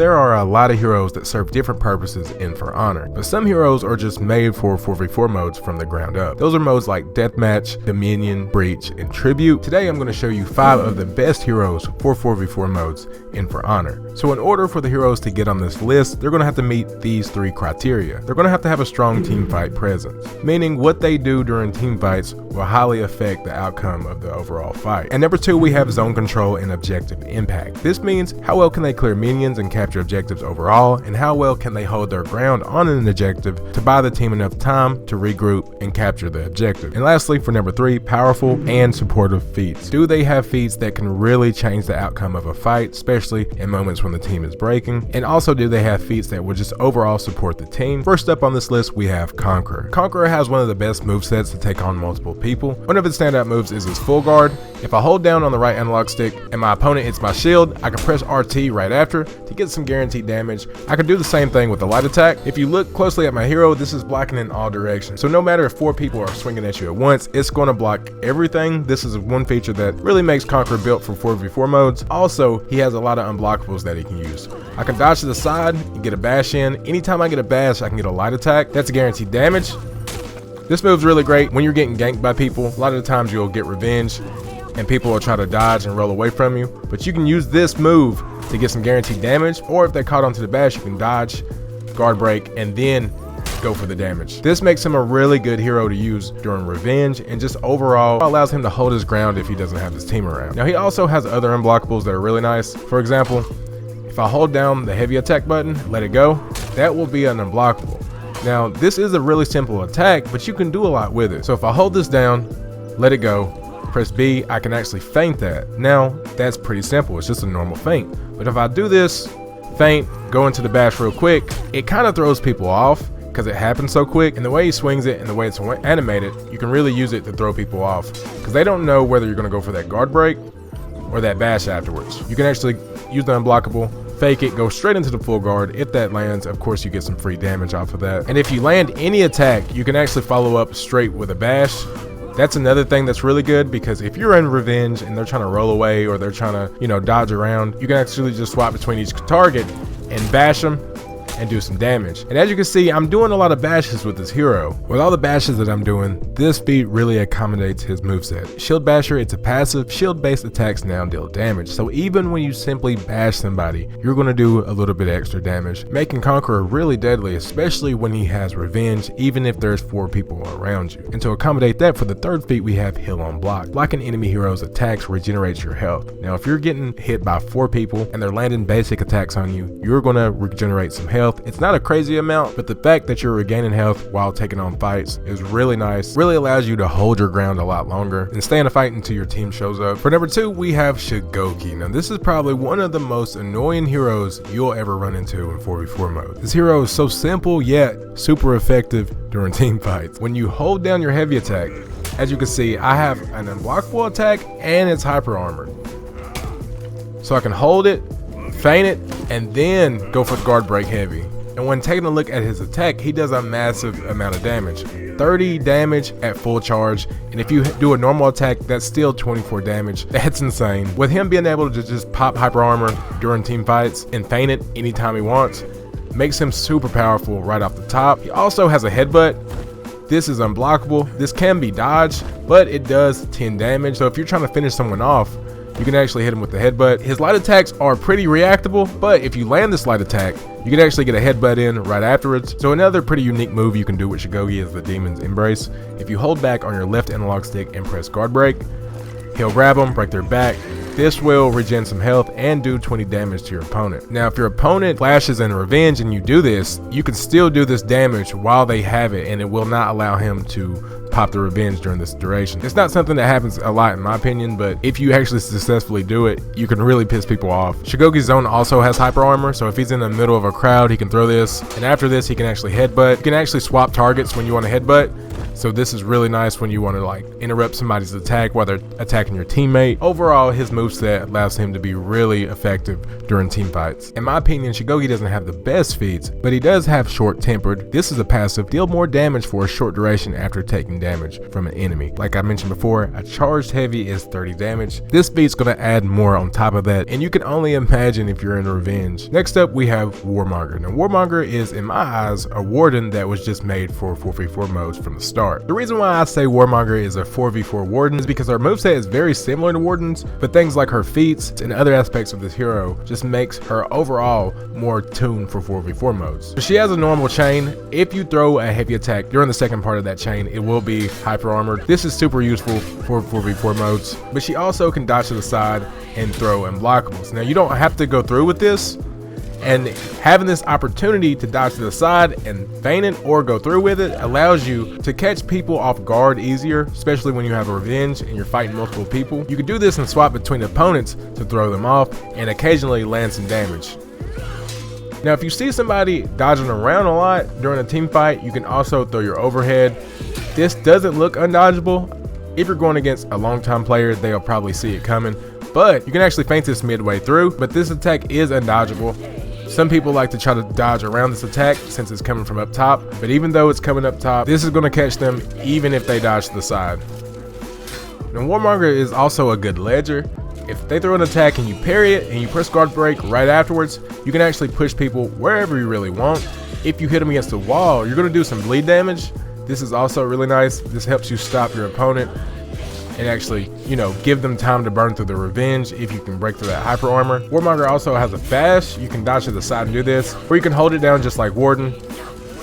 there are a lot of heroes that serve different purposes in For Honor, but some heroes are just made for 4v4 modes from the ground up. Those are modes like Deathmatch, Dominion, Breach, and Tribute. Today I'm going to show you 5 of the best heroes for 4v4 modes in For Honor. So in order for the heroes to get on this list, they're going to have to meet these 3 criteria. They're going to have a strong team fight presence, meaning what they do during team fights will highly affect the outcome of the overall fight. And number 2, we have zone control and objective impact. This means how well can they clear minions and capture objectives overall, and how well can they hold their ground on an objective to buy the team enough time to regroup and capture the objective. And lastly, for number 3, powerful and supportive feats. Do they have feats that can really change the outcome of a fight, especially in moments when the team is breaking? And also, do they have feats that will just overall support the team? First up on this list, we have Conqueror. Conqueror has one of the best movesets to take on multiple people. One of its standout moves is his full guard. If I hold down on the right analog stick and my opponent hits my shield, I can press RT right after to get some guaranteed damage. I can do the same thing with the light attack. If you look closely at my hero, this is blocking in all directions. So no matter if 4 people are swinging at you at once, it's going to block everything. This is one feature that really makes Conqueror built for 4v4 modes. Also, he has a lot of unblockables that he can use. I can dodge to the side and get a bash in. Anytime I get a bash, I can get a light attack. That's a guaranteed damage. This move's really great when you're getting ganked by people. A lot of the times you'll get revenge and people will try to dodge and roll away from you, but you can use this move to get some guaranteed damage, or if they caught onto the bash, you can dodge, guard break, and then go for the damage. This makes him a really good hero to use during revenge, and just overall allows him to hold his ground if he doesn't have his team around. Now he also has other unblockables that are really nice. For example, if I hold down the heavy attack button, let it go, that will be an unblockable. Now this is a really simple attack, but you can do a lot with it. So if I hold this down, let it go, press B, I can actually feint that. Now that's pretty simple, it's just a normal feint. But if I do this, feint, go into the bash real quick, it kind of throws people off because it happens so quick, and the way he swings it and the way it's animated, you can really use it to throw people off because they don't know whether you're going to go for that guard break or that bash afterwards. You can actually use the unblockable, fake it, go straight into the full guard. If that lands, of course you get some free damage off of that. And if you land any attack, you can actually follow up straight with a bash. That's another thing that's really good, because if you're in revenge and they're trying to roll away or they're trying to, dodge around, you can actually just swap between each target and bash them and do some damage. And as you can see, I'm doing a lot of bashes with this hero. With all the bashes that I'm doing, this feat really accommodates his moveset. Shield Basher, it's a passive. Shield-based attacks now deal damage. So even when you simply bash somebody, you're going to do a little bit extra damage, making Conqueror really deadly, especially when he has revenge, even if there's 4 people around you. And to accommodate that, for the third feat, we have Heal on Block. Blocking enemy heroes' attacks regenerates your health. Now, if you're getting hit by 4 people and they're landing basic attacks on you, you're going to regenerate some health. It's not a crazy amount, but the fact that you're regaining health while taking on fights is really nice. Really allows you to hold your ground a lot longer and stay in a fight until your team shows up. For number 2, we have Shugoki. Now this is probably one of the most annoying heroes you'll ever run into in 4v4 mode. This hero is so simple yet super effective during team fights. When you hold down your heavy attack, as you can see, I have an unblockable attack and it's hyper armored. So I can hold it, feint it, and then go for the guard break heavy. And when taking a look at his attack, he does a massive amount of damage. 30 damage at full charge, and if you do a normal attack, that's still 24 damage. That's insane. With him being able to just pop hyper armor during team fights and feint it anytime he wants, makes him super powerful right off the top. He also has a headbutt. This is unblockable. This can be dodged, but it does 10 damage. So if you're trying to finish someone off, you can actually hit him with the headbutt. His light attacks are pretty reactable, but if you land this light attack, you can actually get a headbutt in right afterwards. So another pretty unique move you can do with Shugoki is the Demon's Embrace. If you hold back on your left analog stick and press guard break, he'll grab them, break their back. This will regen some health and do 20 damage to your opponent. Now, if your opponent flashes in revenge and you do this, you can still do this damage while they have it, and it will not allow him to pop the revenge during this duration. It's not something that happens a lot in my opinion, but if you actually successfully do it, you can really piss people off. Shugoki's zone also has hyper armor, so if he's in the middle of a crowd, he can throw this, and after this, he can actually headbutt. You can actually swap targets when you want to headbutt. So this is really nice when you want to interrupt somebody's attack while they're attacking your teammate. Overall, his moveset allows him to be really effective during team fights. In my opinion, Shugoki doesn't have the best feats, but he does have Short Tempered. This is a passive, deal more damage for a short duration after taking damage. damage from an enemy. Like I mentioned before, a charged heavy is 30 damage. This feat's gonna add more on top of that, and you can only imagine if you're in revenge. Next up, we have Warmonger. Now, Warmonger is, in my eyes, a warden that was just made for 4v4 modes from the start. The reason why I say Warmonger is a 4v4 warden is because her moveset is very similar to wardens, but things like her feats and other aspects of this hero just makes her overall more tuned for 4v4 modes. So she has a normal chain. If you throw a heavy attack during the second part of that chain, it will be hyper armored. This is super useful for 4v4 modes, but she also can dodge to the side and throw unblockables. Now, you don't have to go through with this, and having this opportunity to dodge to the side and feint it or go through with it allows you to catch people off guard easier, especially when you have a revenge and you're fighting multiple people. You can do this and swap between opponents to throw them off and occasionally land some damage. Now, if you see somebody dodging around a lot during a team fight, you can also throw your overhead. This doesn't look undodgeable. If you're going against a long-time player, they'll probably see it coming, but you can actually feint this midway through, but this attack is undodgeable. Some people like to try to dodge around this attack since it's coming from up top, but even though it's coming up top, this is going to catch them even if they dodge to the side. Now, Warmonger is also a good ledger. If they throw an attack and you parry it and you press guard break right afterwards, you can actually push people wherever you really want. If you hit them against the wall, you're going to do some bleed damage. This is also really nice. This helps you stop your opponent and actually, give them time to burn through the revenge if you can break through that hyper armor. Warmonger also has a bash. You can dodge to the side and do this, or you can hold it down just like Warden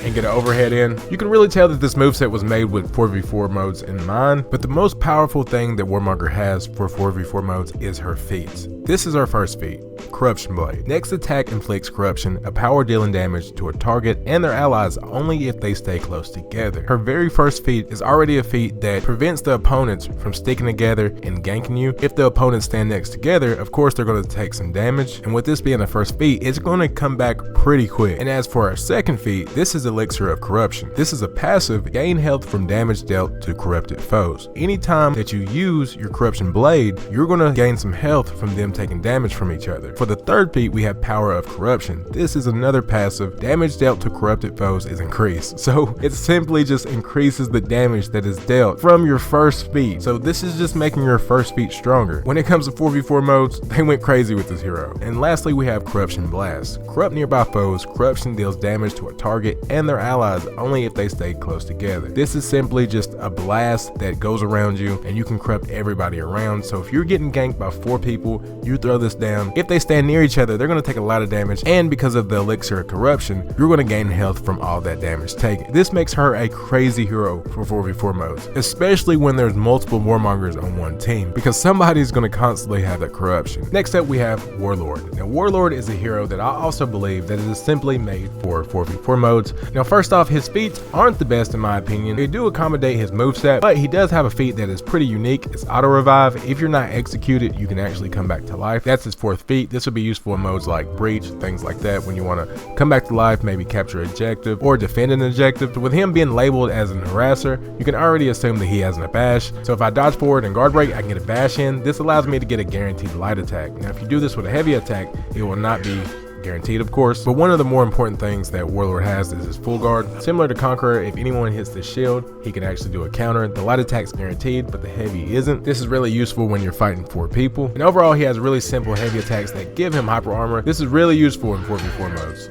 and get an overhead in. You can really tell that this moveset was made with 4v4 modes in mind, but the most powerful thing that Warmonger has for 4v4 modes is her feats. This is our first feat, Corruption Blade. Next attack inflicts corruption, a power dealing damage to a target and their allies only if they stay close together. Her very first feat is already a feat that prevents the opponents from sticking together and ganking you. If the opponents stand next together, of course they're going to take some damage, and with this being the first feat, it's going to come back pretty quick. And as for our second feat, this is Elixir of Corruption. This is a passive, gain health from damage dealt to corrupted foes. Anytime that you use your Corruption Blade, you're going to gain some health from them taking damage from each other. For the third feat, we have Power of Corruption. This is another passive. Damage dealt to corrupted foes is increased. So it simply just increases the damage that is dealt from your first feat. So this is just making your first feat stronger. When it comes to 4v4 modes, they went crazy with this hero. And lastly, we have Corruption Blast. Corrupt nearby foes. Corruption deals damage to a target and their allies only if they stay close together. This is simply just a blast that goes around you and you can corrupt everybody around. So if you're getting ganked by 4 people, you throw this down. If they stand near each other, they're going to take a lot of damage, and because of the Elixir of Corruption, you're going to gain health from all that damage taken. This makes her a crazy hero for 4v4 modes, especially when there's multiple Warmongers on one team, because somebody's going to constantly have that corruption. Next up, we have Warlord. Now, Warlord is a hero that I also believe that it is simply made for 4v4 modes. Now, first off, his feats aren't the best in my opinion. They do accommodate his moveset, but he does have a feat that is pretty unique. It's auto revive. If you're not executed, you can actually come back to life. That's his fourth feat. This would be useful in modes like Breach, things like that, when you want to come back to life, maybe capture an objective or defend an objective. With him being labeled as an harasser, you can already assume that he has a bash. So if I dodge forward and guard break, I can get a bash in. This allows me to get a guaranteed light attack. Now, if you do this with a heavy attack, it will not be guaranteed, of course, but one of the more important things that Warlord has is his full guard. Similar to Conqueror, if anyone hits the shield, he can actually do a counter. The light attack's guaranteed, but the heavy isn't. This is really useful when you're fighting 4 people. And overall, he has really simple heavy attacks that give him hyper armor. This is really useful in 4v4 modes.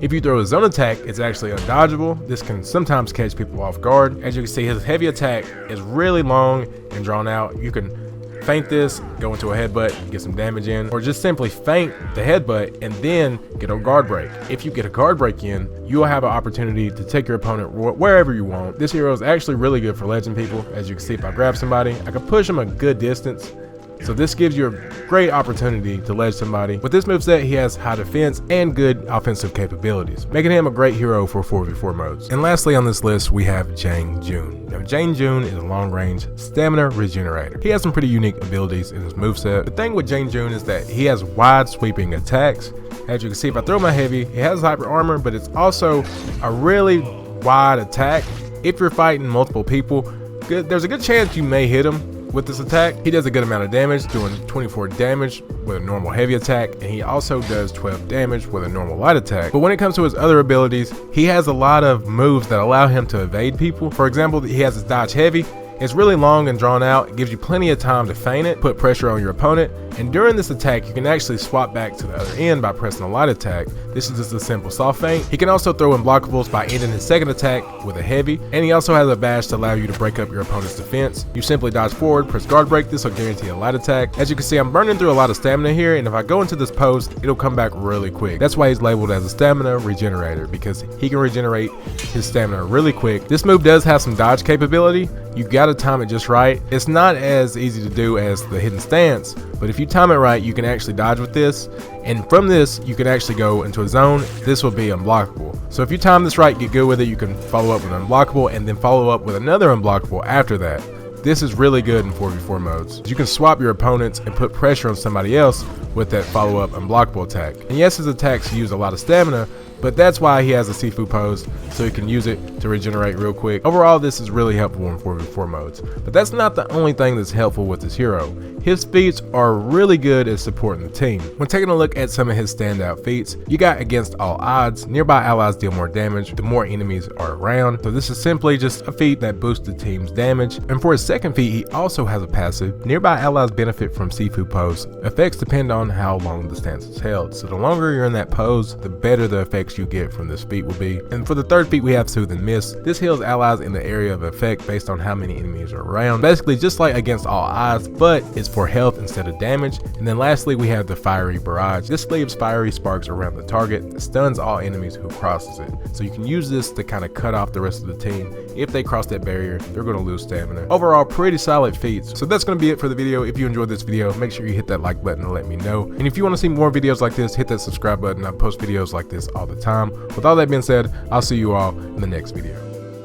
If you throw a zone attack, it's actually undodgeable. This can sometimes catch people off guard. As you can see, his heavy attack is really long and drawn out. You can feint this, go into a headbutt, get some damage in, or just simply feint the headbutt and then get a guard break. If you get a guard break in, you will have an opportunity to take your opponent wherever you want. This hero is actually really good for legend people. As you can see, if I grab somebody, I can push them a good distance. So this gives you a great opportunity to ledge somebody. With this moveset, he has high defense and good offensive capabilities, making him a great hero for 4v4 modes. And lastly on this list, we have Jiang Jun. Now, Jiang Jun is a long-range stamina regenerator. He has some pretty unique abilities in his moveset. The thing with Jiang Jun is that he has wide sweeping attacks. As you can see, if I throw my heavy, it has hyper armor, but it's also a really wide attack. If you're fighting multiple people, there's a good chance you may hit him. With this attack, he does a good amount of damage, doing 24 damage with a normal heavy attack, and he also does 12 damage with a normal light attack. But when it comes to his other abilities, he has a lot of moves that allow him to evade people. For example, he has his dodge heavy. It's really long and drawn out. It gives you plenty of time to feint it, put pressure on your opponent, and during this attack you can actually swap back to the other end by pressing a light attack. This is just a simple soft feint. He can also throw unblockables by ending his second attack with a heavy, and he also has a bash to allow you to break up your opponent's defense. You simply dodge forward, press guard break. This will guarantee a light attack. As you can see, I'm burning through a lot of stamina here, and if I go into this pose, it'll come back really quick. That's why he's labeled as a stamina regenerator, because he can regenerate his stamina really quick. This move does have some dodge capability. You gotta time it just right. It's not as easy to do as the hidden stance, but if you time it right, you can actually dodge with this, and from this you can actually go into a zone. This will be unblockable. So if you time this right, get good with it, you can follow up with unblockable and then follow up with another unblockable after that. This is really good in 4v4 modes. You can swap your opponents and put pressure on somebody else with that follow-up unblockable attack. And yes, his attacks use a lot of stamina, but that's why he has a Sifu pose, so he can use it to regenerate real quick. Overall, this is really helpful in 4v4 modes. But that's not the only thing that's helpful with this hero. His feats are really good at supporting the team. When taking a look at some of his standout feats, you got against all odds. Nearby allies deal more damage the more enemies are around. So this is simply just a feat that boosts the team's damage. And for his second feat, he also has a passive. Nearby allies benefit from Sifu pose. Effects depend on how long the stance is held. So the longer you're in that pose, the better the effects you get from this feat will be. And for the third feat, we have Soothe and Miss. This heals allies in the area of effect based on how many enemies are around. Basically just like against all odds, but it's for health instead of damage. And then lastly, we have the Fiery Barrage. This leaves fiery sparks around the target, stuns all enemies who crosses it. So you can use this to kind of cut off the rest of the team. If they cross that barrier, they're going to lose stamina. Overall, pretty solid feats. So that's going to be it for the video. If you enjoyed this video, make sure you hit that like button to let me know. And if you want to see more videos like this, hit that subscribe button. I post videos like this all the time. With all that being said, I'll see you all in the next video.